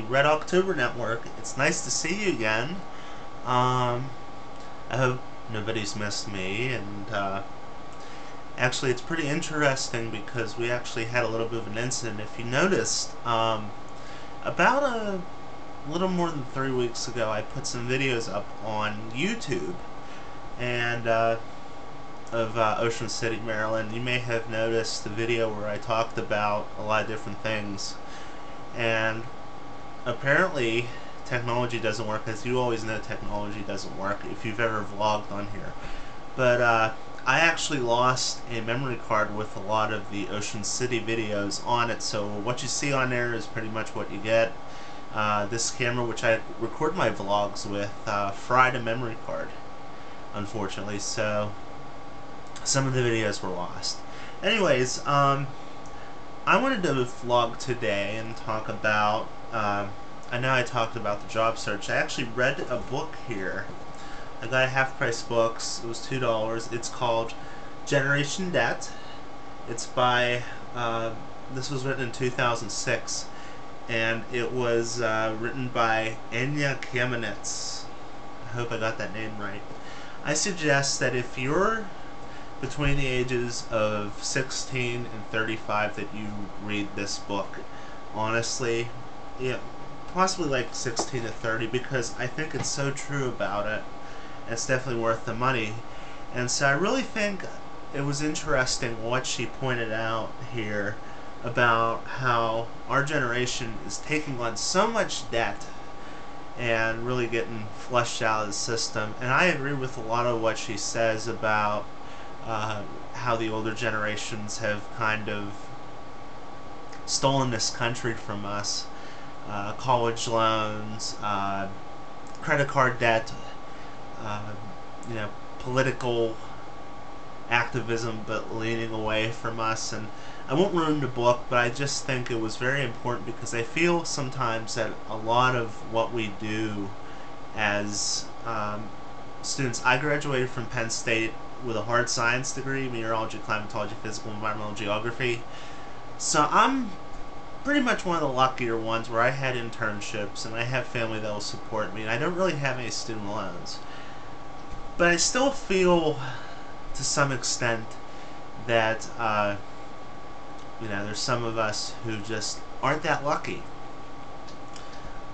Red October Network. It's nice to see you again. I hope nobody's missed me, and actually it's pretty interesting because we actually had a little bit of an incident. If you noticed, about a little more than 3 weeks ago I put some videos up on YouTube and of Ocean City, Maryland. You may have noticed the video where I talked about a lot of different things, and apparently technology doesn't work. As you always know, technology doesn't work if you've ever vlogged on here. But I actually lost a memory card with a lot of the Ocean City videos on it, so what you see on there is pretty much what you get. This camera, which I record my vlogs with, fried a memory card, unfortunately, so some of the videos were lost. Anyways, I wanted to vlog today and talk about, I know I talked about the job search. I actually read a book here. I got a half-price books. It was $2. It's called Generation Debt. It's by, this was written in 2006, and it was written by Anya Kamenetz. I hope I got that name right. I suggest that if you're between the ages of 16 and 35 that you read this book. Honestly, yeah, possibly like 16 to 30, because I think it's so true about it. It's definitely worth the money. And so I really think it was interesting what she pointed out here about how our generation is taking on so much debt and really getting flushed out of the system. And I agree with a lot of what she says about how the older generations have kind of stolen this country from us. College loans, credit card debt, you know, political activism, but leaning away from us. And I won't ruin the book, but I just think it was very important, because I feel sometimes that a lot of what we do as students, I graduated from Penn State with a hard science degree, meteorology, climatology, physical, environmental geography. So I'm pretty much one of the luckier ones where I had internships and I have family that will support me, and I don't really have any student loans. But I still feel to some extent that you know, there's some of us who just aren't that lucky.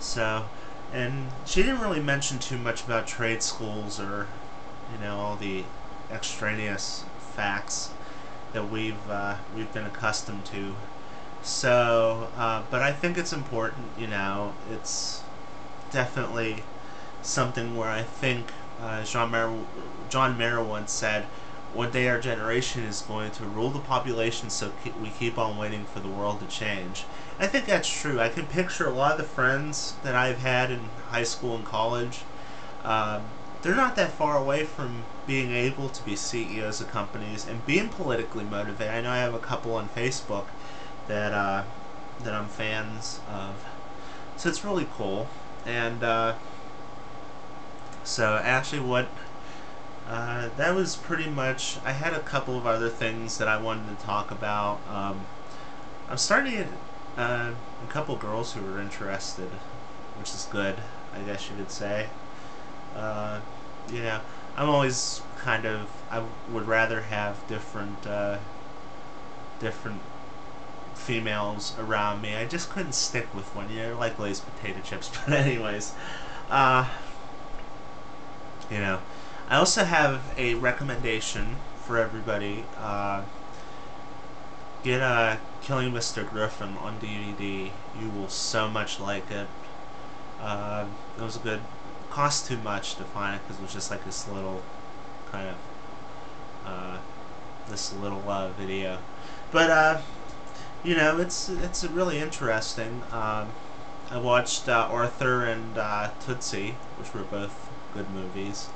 So, and she didn't really mention too much about trade schools or, you know, all the extraneous facts that we've been accustomed to. So, but I think it's important. You know, it's definitely something where I think John Mayer once said, "One day our generation is going to rule the population, so we keep on waiting for the world to change." I think that's true. I can picture a lot of the friends that I've had in high school and college. They're not that far away from being able to be CEOs of companies and being politically motivated. I know I have a couple on Facebook that that I'm fans of, so it's really cool. And so actually, what that was pretty much. I had a couple of other things that I wanted to talk about. I'm starting to get a couple girls who are interested, which is good, I guess you could say. You know, I'm always kind of, I would rather have different females around me. I just couldn't stick with one, you know, like Lay's potato chips. But anyways, you know, I also have a recommendation for everybody. Get Killing Mr. Griffin on DVD. You will so much like it. It was a good. Cost too much to find it because it was just like this little kind of video. But you know, it's really interesting. I watched Arthur and Tootsie, which were both good movies.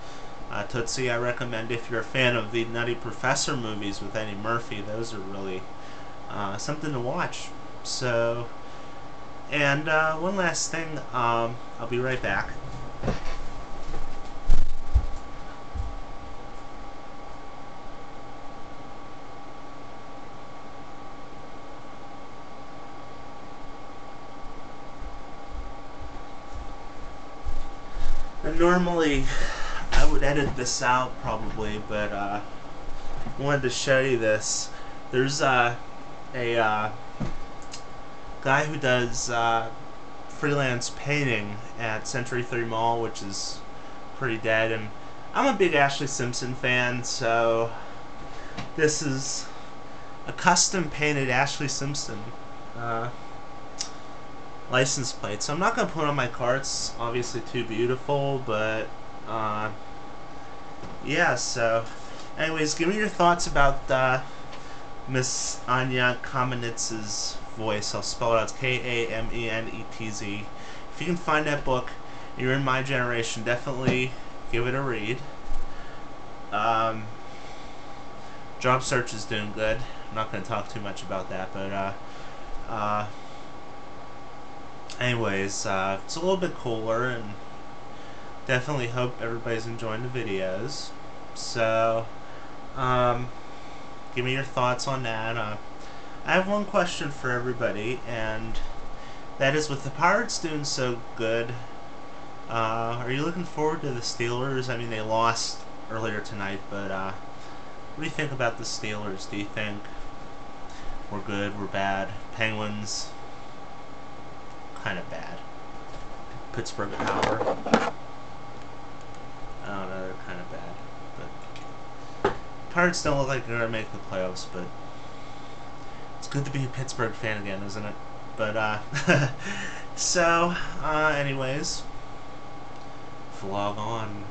Tootsie I recommend if you're a fan of the Nutty Professor movies with Eddie Murphy. Those are really something to watch. So, and one last thing, I'll be right back. And normally I would edit this out probably, but wanted to show you this. There's a guy who does freelance painting at Century 3 Mall, which is pretty dead, and I'm a big Ashlee Simpson fan, so this is a custom painted Ashlee Simpson license plate. So I'm not going to put it on my car, it's obviously too beautiful, but yeah, so anyways, give me your thoughts about Miss Anya Kamenetz's voice. I'll spell it out. It's Kamenetz. If you can find that book, you're in my generation, definitely give it a read. Job search is doing good. I'm not going to talk too much about that, but anyways, it's a little bit cooler, and definitely hope everybody's enjoying the videos. So give me your thoughts on that. I have one question for everybody, and that is, with the Pirates doing so good, are you looking forward to the Steelers? I mean, they lost earlier tonight, but what do you think about the Steelers? Do you think we're good, we're bad? Penguins, kind of bad. Pittsburgh power, I don't know, they're kind of bad. But Pirates don't look like they're going to make the playoffs, but it's good to be a Pittsburgh fan again, isn't it? But so anyways, vlog on.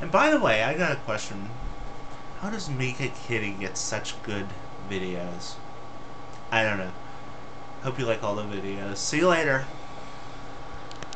And by the way, I got a question. How does Mika Kitty get such good videos? I don't know. Hope you like all the videos. See you later.